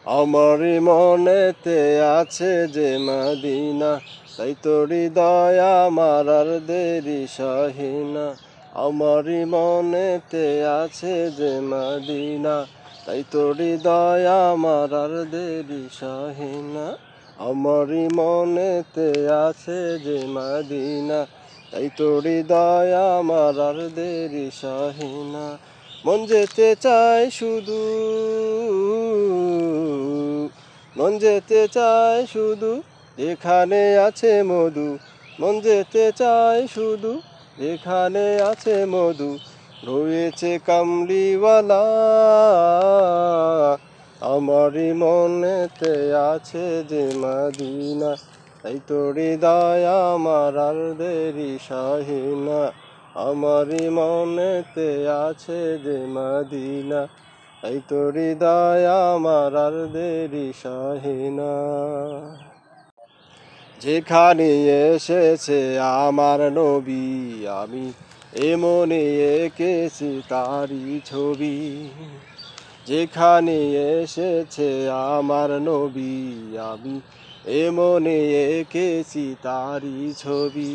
আমারই মনেতে আছে যে মদিনা, তাই তো হৃদয় আমার আর দেরি সহে না। আমারই মনেতে আছে যে মদিনা, তাই তো হৃদয় আমার আর দেরি সহে না। আমারই মনেতে আছে যে মদিনা, তাই তো হৃদয় আমার আর দেরি সহে না। মন যেতে চায় শুধু, মন যেতে চায় শুধু যেখানে আছে মধু, মন যেতে চায় শুধু যেখানে আছে মধু। রয়েছে কামলিওয়ালা, আমারই মনেতে আছে যে মদিনা, তাই তো হৃদয় আমার আর দেরি সহে না। আমারই মনেতে আছে যে মদিনা, তাই তো হৃদয় আমার আর দেরি সহে না। যেখানে এসেছে আমার নবী, আমি এমনে এঁকেছি তারই ছবি। যেখানে এসেছে আমার নবী, আমি এমনে এঁকেছি তারই ছবি।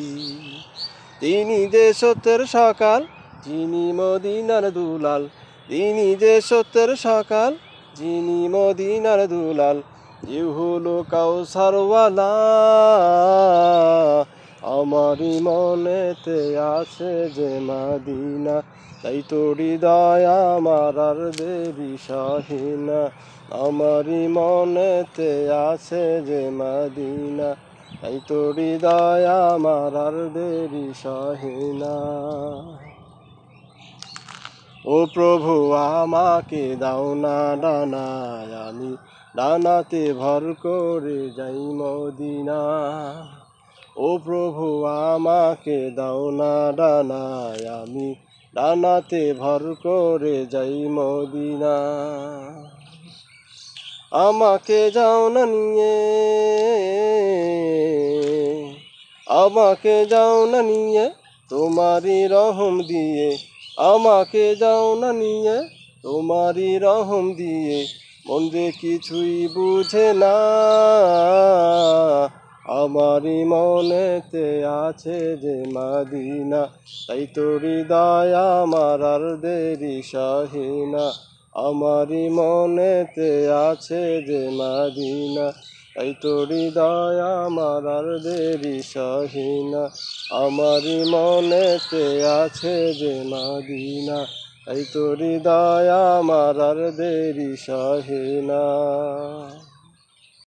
তিনি যে সত্যের সকাল, যিনি মদিনার দুলাল, তিনি যে সত্যের সকাল, যিনি মদিনার দুলাল। এ হলো কাউসারওয়ালা, আমারই মনেতে আছে যে মদিনা, তাই তো হৃদয় আমার আর দেরি সহে না। আমারই মনেতে আছে যে মদিনা, তাই তো হৃদয় আমার আর দেরি সহে না। ও প্রভু আমাকে দাও না ডানায়, আমি ডানাতে ভর করে যাই মদিনা। ও প্রভু আমাকে দাও না ডানায়, আমি ডানাতে ভর করে যাই মদিনা। আমাকে যাও না নিয়ে, আমাকে যাও না নিয়ে তোমারই রহম দিয়ে, আমাকে যাও না নিয়ে তোমারই রহম দিয়ে। মন যে কিছুই বুঝে না, আমারই মনেতে আছে যে মদিনা, তাই তো হৃদয় আমার আর দেরি সহে না। আমারই মনেতে আছে যে মদিনা, তাই তো হৃদয় আমার আর দেরি সহে না। আমারই মনেতে আছে যে মদিনা, তাই তো হৃদয় আমার আর দেরি সহে না।